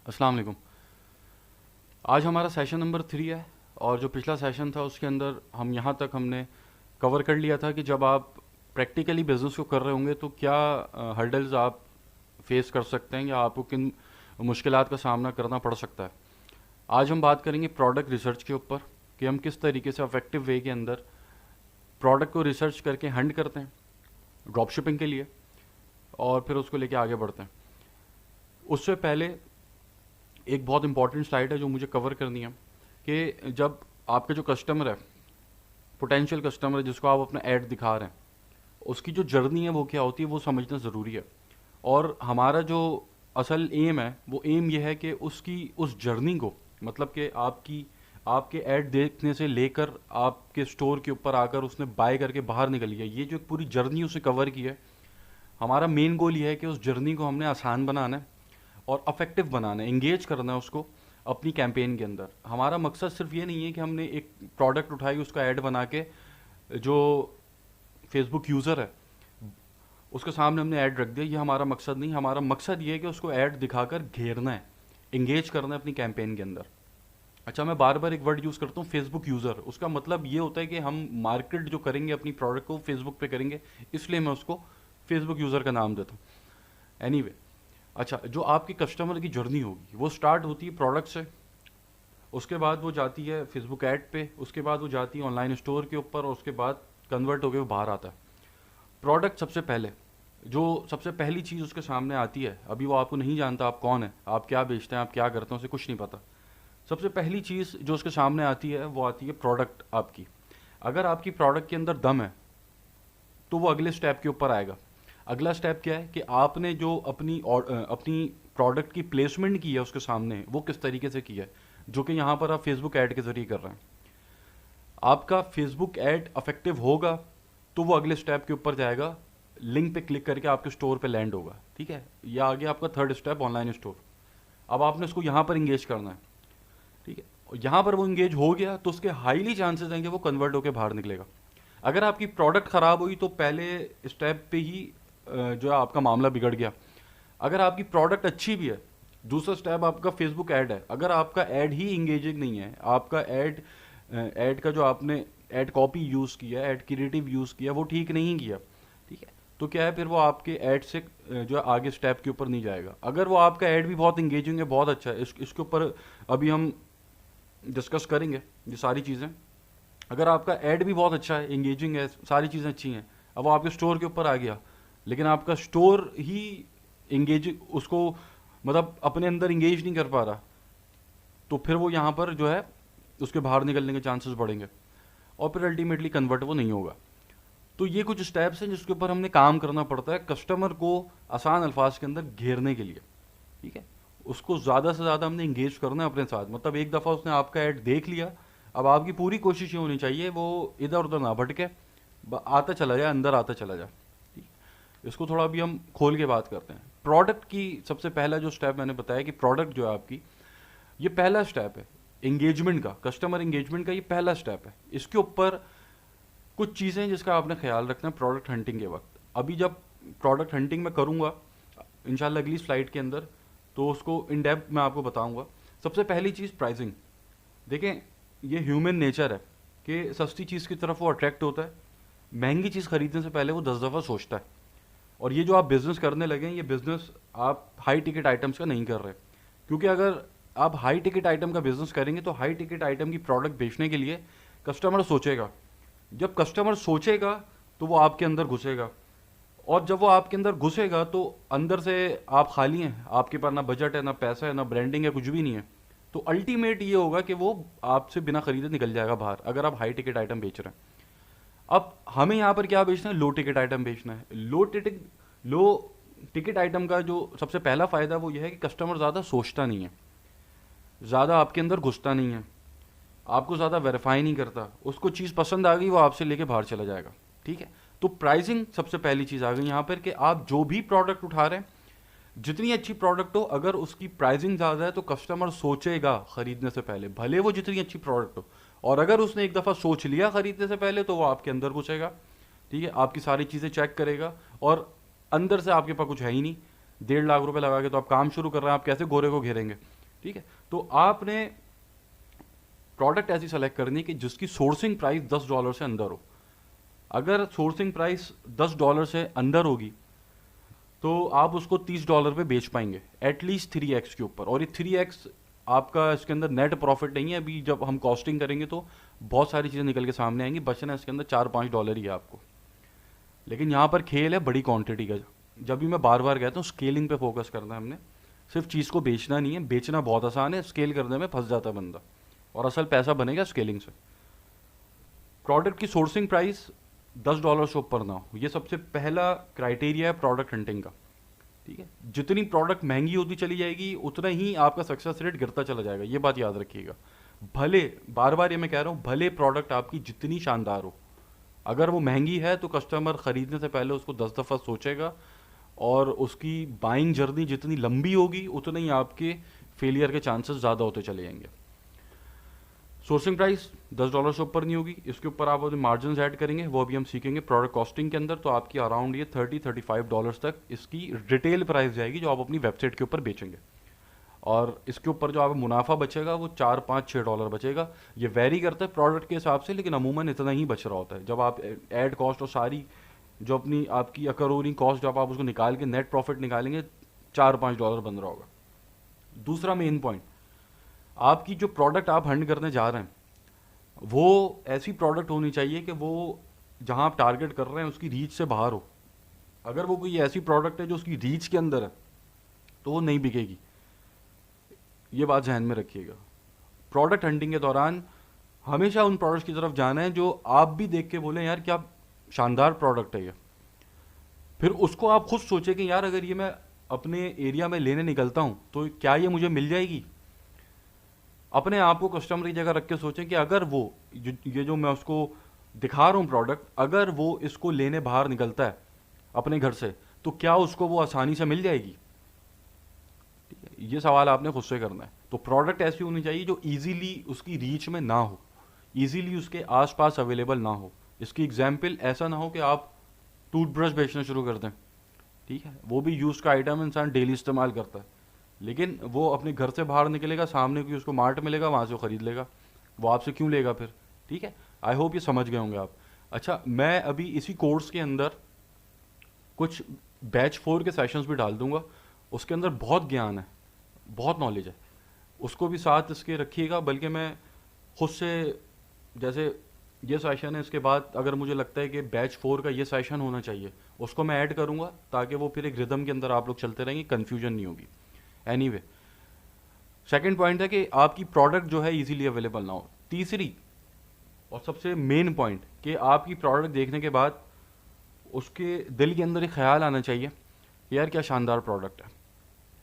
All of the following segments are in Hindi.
अस्सलाम वालेकुम। आज हमारा सेशन नंबर 3 है। और जो पिछला सेशन था उसके अंदर हम यहाँ तक हमने कवर कर लिया था कि जब आप प्रैक्टिकली बिजनेस को कर रहे होंगे तो क्या हर्डल्स आप फेस कर सकते हैं या आपको किन मुश्किलात का सामना करना पड़ सकता है। आज हम बात करेंगे प्रोडक्ट रिसर्च के ऊपर कि हम किस तरीके से अफेक्टिव वे के अंदर प्रोडक्ट को रिसर्च करके हंट करते हैं ड्रॉप शिपिंग के लिए और फिर उसको लेके आगे बढ़ते हैं। उससे पहले एक बहुत इंपॉर्टेंट स्लाइड है जो मुझे कवर करनी है कि जब आपके जो कस्टमर है, पोटेंशियल कस्टमर है जिसको आप अपना ऐड दिखा रहे हैं, उसकी जो जर्नी है वो क्या होती है वो समझना ज़रूरी है। और हमारा जो असल एम है वो एम ये है कि उसकी उस जर्नी को, मतलब कि आपके ऐड देखने से लेकर आपके स्टोर के ऊपर आकर उसने बाय करके बाहर निकल गया, ये जो पूरी जर्नी उसने कवर की है। हमारा मेन गोल ये है कि उस जर्नी को हमने आसान बनाना है और अफेक्टिव बनाना है, एंगेज करना है उसको अपनी कैंपेन के अंदर। हमारा मकसद सिर्फ ये नहीं है कि हमने एक प्रोडक्ट उठाई उसका ऐड बना के जो फेसबुक यूज़र है उसके सामने हमने ऐड रख दिया, ये हमारा मकसद नहीं। हमारा मकसद ये है कि उसको ऐड दिखाकर घेरना है, एंगेज करना है अपनी कैंपेन के अंदर। अच्छा, मैं बार बार एक वर्ड यूज़ करता हूँ, फेसबुक यूज़र। उसका मतलब ये होता है कि हम मार्केट जो करेंगे अपनी प्रोडक्ट को फेसबुक पे करेंगे, इसलिए मैं उसको फेसबुक यूज़र का नाम देता हूँ। एनीवे, अच्छा, जो आपकी कस्टमर की जर्नी होगी वो स्टार्ट होती है प्रोडक्ट से, उसके बाद वो जाती है फेसबुक ऐड पे, उसके बाद वो जाती है ऑनलाइन स्टोर के ऊपर और उसके बाद कन्वर्ट होकर वो बाहर आता है। प्रोडक्ट सबसे पहले, जो सबसे पहली चीज़ उसके सामने आती है, अभी वो आपको नहीं जानता आप कौन है, आप क्या बेचते हैं, आप क्या करते हैं, उसे कुछ नहीं पता। सबसे पहली चीज़ जो उसके सामने आती है वो आती है प्रोडक्ट आपकी। अगर आपकी प्रोडक्ट के अंदर दम है तो वो अगले स्टेप के ऊपर आएगा। अगला स्टेप क्या है कि आपने जो अपनी प्रोडक्ट की प्लेसमेंट की है उसके सामने, वो किस तरीके से की है, जो कि यहाँ पर आप फेसबुक ऐड के जरिए कर रहे हैं। आपका फेसबुक ऐड अफेक्टिव होगा तो वो अगले स्टेप के ऊपर जाएगा, लिंक पे क्लिक करके आपके स्टोर पे लैंड होगा। ठीक है, ये आ गया आपका थर्ड स्टेप, ऑनलाइन स्टोर। अब आपने उसको यहाँ पर इंगेज करना है। ठीक है, और यहाँ पर वो इंगेज हो गया तो उसके हाईली चांसेस हैं कि वो कन्वर्ट होकर बाहर निकलेगा। अगर आपकी प्रोडक्ट ख़राब हुई तो पहले स्टेप पे ही जो है आपका मामला बिगड़ गया। अगर आपकी प्रोडक्ट अच्छी भी है, दूसरा स्टेप आपका फेसबुक ऐड है। अगर आपका ऐड ही इंगेजिंग नहीं है, आपका ऐड का जो आपने ऐड कॉपी यूज़ किया, ऐड क्रिएटिव यूज़ किया, वो ठीक नहीं किया, ठीक है, तो क्या है, फिर वो आपके ऐड से जो है आगे स्टेप के ऊपर नहीं जाएगा। अगर वो आपका ऐड भी बहुत इंगेजिंग है, बहुत अच्छा है, इसके ऊपर अभी हम डिस्कस करेंगे ये सारी चीज़ें। अगर आपका ऐड भी बहुत अच्छा है, इंगेजिंग है, सारी चीज़ें अच्छी हैं, अब वो आपके स्टोर के ऊपर आ गया, लेकिन आपका स्टोर ही इंगेज उसको मतलब अपने अंदर इंगेज नहीं कर पा रहा, तो फिर वो यहाँ पर जो है उसके बाहर निकलने के चांसेस बढ़ेंगे और फिर अल्टीमेटली कन्वर्ट वो नहीं होगा। तो ये कुछ स्टेप्स हैं जिसके ऊपर हमने काम करना पड़ता है कस्टमर को आसान अल्फाज के अंदर घेरने के लिए। ठीक है, उसको ज़्यादा से ज़्यादा हमने इंगेज करना है अपने साथ। मतलब एक दफ़ा उसने आपका ऐड देख लिया, अब आपकी पूरी कोशिश ये होनी चाहिए वो इधर उधर ना भटके, आता चला जाए, अंदर आता चला जाए। ठीक है? इसको थोड़ा अभी हम खोल के बात करते हैं। प्रोडक्ट की सबसे पहला जो स्टेप मैंने बताया कि प्रोडक्ट जो है आपकी, ये पहला स्टेप है इंगेजमेंट का, कस्टमर इंगेजमेंट का ये पहला स्टेप है। इसके ऊपर कुछ चीज़ें जिसका आपने ख्याल रखना है प्रोडक्ट हंटिंग के वक्त। अभी जब प्रोडक्ट हंटिंग मैं करूँगा इंशाल्लाह अगली स्लाइड के अंदर, तो उसको इन डेप्थ मैं आपको बताऊंगा। सबसे पहली चीज़ प्राइसिंग। देखें, ये ह्यूमन नेचर है कि सस्ती चीज़ की तरफ वो अट्रैक्ट होता है, महंगी चीज़ खरीदने से पहले वो 10 दफ़ा सोचता है। और ये जो आप बिज़नेस करने लगे हैं, ये बिज़नेस आप हाई टिकट आइटम्स का नहीं कर रहे, क्योंकि अगर आप हाई टिकट आइटम का बिज़नेस करेंगे तो हाई टिकट आइटम की प्रोडक्ट बेचने के लिए कस्टमर सोचेगा। जब कस्टमर सोचेगा तो वो आपके अंदर घुसेगा, और जब वो आपके अंदर घुसेगा तो अंदर से आप खाली हैं, आपके पास ना बजट है, ना पैसा है, ना ब्रांडिंग है, कुछ भी नहीं है। तो अल्टीमेट ये होगा कि वो आपसे बिना खरीदे निकल जाएगा बाहर, अगर आप हाई टिकट आइटम बेच रहे हैं। अब हमें यहाँ पर क्या बेचना है, लो टिकट आइटम बेचना है। लो टिकट आइटम का जो सबसे पहला फ़ायदा वो ये है कि कस्टमर ज़्यादा सोचता नहीं है, ज़्यादा आपके अंदर घुसता नहीं है, आपको ज़्यादा वेरीफाई नहीं करता, उसको चीज़ पसंद आ गई वो आपसे लेके बाहर चला जाएगा। ठीक है, तो प्राइसिंग सबसे पहली चीज़ आ गई यहाँ पर कि आप जो भी प्रोडक्ट उठा रहे हैं, जितनी अच्छी प्रोडक्ट हो, अगर उसकी प्राइसिंग ज़्यादा है तो कस्टमर सोचेगा खरीदने से पहले, भले वो जितनी अच्छी प्रोडक्ट हो। और अगर उसने एक दफ़ा सोच लिया खरीदने से पहले तो वो आपके अंदर घुसेगा। ठीक है, आपकी सारी चीज़ें चेक करेगा, और अंदर से आपके पास कुछ है ही नहीं, 1.5 लाख रुपए लगा के तो आप काम शुरू कर रहे हैं, आप कैसे गोरे को घेरेंगे। ठीक है, तो आपने प्रोडक्ट ऐसी सेलेक्ट करनी है कि जिसकी सोर्सिंग प्राइस $10 से अंदर हो। अगर सोर्सिंग प्राइस $10 से अंदर होगी तो आप उसको $30 पे बेच पाएंगे एटलीस्ट 3x के ऊपर। और ये 3x आपका इसके अंदर नेट प्रॉफिट नहीं है। अभी जब हम कॉस्टिंग करेंगे तो बहुत सारी चीज़ें निकल के सामने आएंगी, बचना इसके अंदर $4-5 ही है आपको। लेकिन यहाँ पर खेल है बड़ी क्वांटिटी का। जब भी मैं बार बार कहता हूँ स्केलिंग पे फोकस करना है हमने, सिर्फ चीज़ को बेचना नहीं है। बेचना बहुत आसान है, स्केल करने में फंस जाता है बंदा, और असल पैसा बनेगा स्केलिंग से। प्रोडक्ट की सोर्सिंग प्राइस $10 से ऊपर ना हो, ये सबसे पहला क्राइटेरिया है प्रोडक्ट हंटिंग का। ठीक है, जितनी प्रोडक्ट महंगी होती चली जाएगी उतना ही आपका सक्सेस रेट गिरता चला जाएगा, ये बात याद रखिएगा। भले बार बार ये मैं कह रहा हूँ, भले प्रोडक्ट आपकी जितनी शानदार हो, अगर वो महंगी है तो कस्टमर खरीदने से पहले उसको 10 दफ़ा सोचेगा, और उसकी बाइंग जर्नी जितनी लंबी होगी उतने ही आपके फेलियर के चांसेस ज़्यादा होते चले जाएंगे। सोर्सिंग प्राइस $10 से ऊपर नहीं होगी। इसके ऊपर आप अपने मार्जिन ऐड करेंगे, वो अभी हम सीखेंगे प्रोडक्ट कॉस्टिंग के अंदर। तो आपकी अराउंड ये $30-35 तक इसकी रिटेल प्राइस जाएगी जो आप अपनी वेबसाइट के ऊपर बेचेंगे। और इसके ऊपर जो आपका मुनाफा बचेगा वो $4-5-6 बचेगा। ये वेरी करता है प्रोडक्ट के हिसाब से, लेकिन अमूमन इतना ही बच रहा होता है। जब आप एड कॉस्ट और सारी जो अपनी आपकी अकरोनी कॉस्ट जब आप उसको निकाल के नेट प्रॉफिट निकालेंगे, $4-5 बन रहा होगा। दूसरा मेन पॉइंट, आपकी जो प्रोडक्ट आप हंड करने जा रहे हैं वो ऐसी प्रोडक्ट होनी चाहिए कि वो जहां आप टारगेट कर रहे हैं उसकी रीच से बाहर हो। अगर वो कोई ऐसी प्रोडक्ट है जो उसकी रीच के अंदर है तो वो नहीं बिकेगी, ये बात ध्यान में रखिएगा। प्रोडक्ट हंटिंग के दौरान हमेशा उन प्रोडक्ट्स की तरफ जाना है जो आप भी देख के बोलें यार क्या शानदार प्रोडक्ट है ये। फिर उसको आप खुद सोचें कि यार अगर ये मैं अपने एरिया में लेने निकलता हूँ तो क्या ये मुझे मिल जाएगी। अपने आप को कस्टमर की जगह रख के सोचें कि अगर वो ये जो मैं उसको दिखा रहा हूँ प्रोडक्ट, अगर वो इसको लेने बाहर निकलता है अपने घर से तो क्या उसको वो आसानी से मिल जाएगी। ठीक है, ये सवाल आपने खुद से करना है। तो प्रोडक्ट ऐसी होनी चाहिए जो इजीली उसकी रीच में ना हो, इजीली उसके आसपास अवेलेबल ना हो। इसकी एग्जाम्पल ऐसा ना हो कि आप टूथब्रश बेचना शुरू कर दें, ठीक है, वो भी यूज का आइटम इंसान डेली इस्तेमाल करता है, लेकिन वो अपने घर से बाहर निकलेगा, सामने कोई उसको मार्ट मिलेगा, वहाँ से वो खरीद लेगा, वो आपसे क्यों लेगा फिर। ठीक है, आई होप ये समझ गए होंगे आप। अच्छा, मैं अभी इसी कोर्स के अंदर कुछ बैच 4 के सेशंस भी डाल दूंगा, उसके अंदर बहुत ज्ञान है, बहुत नॉलेज है, उसको भी साथ इसके रखिएगा। बल्कि मैं खुद से, जैसे ये सेशन है, इसके बाद अगर मुझे लगता है कि बैच 4 का ये सेशन होना चाहिए, उसको मैं ऐड करूँगा ताकि वो फिर एक रिदम के अंदर आप लोग चलते रहेंगे, कन्फ्यूजन नहीं होगी। एनीवे, सेकंड पॉइंट है कि आपकी प्रोडक्ट जो है इजीली अवेलेबल ना हो। तीसरी और सबसे मेन पॉइंट कि आपकी प्रोडक्ट देखने के बाद उसके दिल के अंदर एक ख्याल आना चाहिए कि यार क्या शानदार प्रोडक्ट है।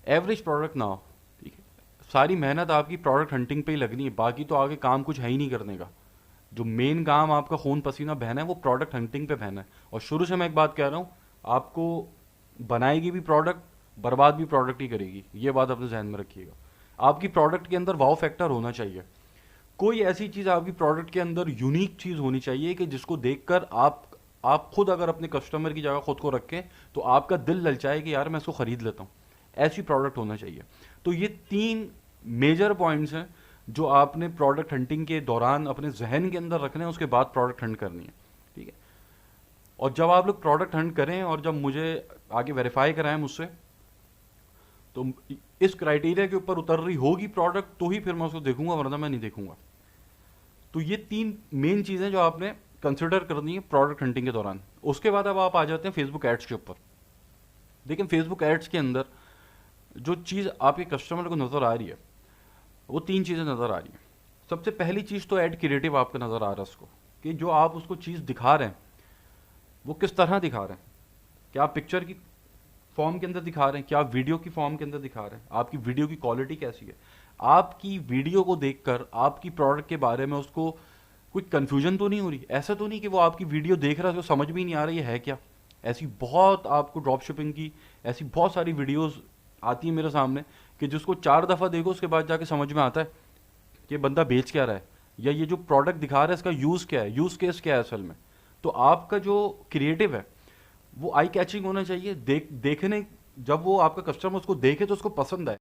एवरेज प्रोडक्ट ना हो, ठीक है। सारी मेहनत आपकी प्रोडक्ट हंटिंग पे ही लगनी है, बाकी तो आगे काम कुछ है ही नहीं करने का। जो मेन काम आपका खून पसीना बहना है वो प्रोडक्ट हंटिंग पे बहना है। और शुरू से मैं एक बात कह रहा हूँ, आपको बनाएगी भी प्रोडक्ट, बर्बाद भी प्रोडक्ट ही करेगी, ये बात अपने जहन में रखिएगा। आपकी प्रोडक्ट के अंदर वाव फैक्टर होना चाहिए। कोई ऐसी चीज़ आपकी प्रोडक्ट के अंदर यूनिक चीज़ होनी चाहिए कि जिसको देखकर आप खुद अगर अपने कस्टमर की जगह खुद को रखें तो आपका दिल ललचाए कि यार मैं इसको ख़रीद लेता हूँ। ऐसी प्रोडक्ट होना चाहिए। तो ये 3 मेजर पॉइंट्स हैं जो आपने प्रोडक्ट हंटिंग के दौरान अपने जहन के अंदर रखने हैं, उसके बाद प्रोडक्ट हंट करनी है, ठीक है। और जब आप लोग प्रोडक्ट हंट करें और जब मुझे आगे वेरीफाई कराएं मुझसे, तो इस क्राइटेरिया के ऊपर उतर रही होगी प्रोडक्ट तो ही फिर मैं उसको देखूंगा, वरना मैं नहीं देखूंगा। तो ये 3 मेन चीज़ें जो आपने कंसिडर करनी है प्रोडक्ट हंटिंग के दौरान। उसके बाद अब आप आ जाते हैं फेसबुक एड्स के ऊपर। देखिए, फेसबुक एड्स के अंदर जो चीज़ आपके कस्टमर को नज़र आ रही है वो 3 चीज़ें नज़र आ रही हैं। सबसे पहली चीज़ तो ऐड क्रिएटिव आपको नज़र आ रहा है उसको, कि जो आप उसको चीज़ दिखा रहे हैं वो किस तरह दिखा रहे हैं। क्या आप पिक्चर की फॉर्म के अंदर दिखा रहे हैं, क्या आप वीडियो की फॉर्म के अंदर दिखा रहे हैं, आपकी वीडियो की क्वालिटी कैसी है। आपकी वीडियो को देखकर आपकी प्रोडक्ट के बारे में उसको कोई कन्फ्यूजन तो नहीं हो रही। ऐसा तो नहीं कि वो आपकी वीडियो देख रहा है, उसको समझ भी नहीं आ रही है क्या। ऐसी बहुत आपको ड्रॉप शिपिंग की ऐसी बहुत सारी वीडियोस आती है मेरे सामने कि जिसको 4 दफ़ा देखो उसके बाद जाके समझ में आता है कि बंदा बेच क्या रहा है, या ये जो प्रोडक्ट दिखा रहा है इसका यूज़ क्या है, यूज़ केस क्या है असल में। तो आपका जो क्रिएटिव है वो आई कैचिंग होना चाहिए। देखने जब वो आपका कस्टमर उसको देखे तो उसको पसंद आए।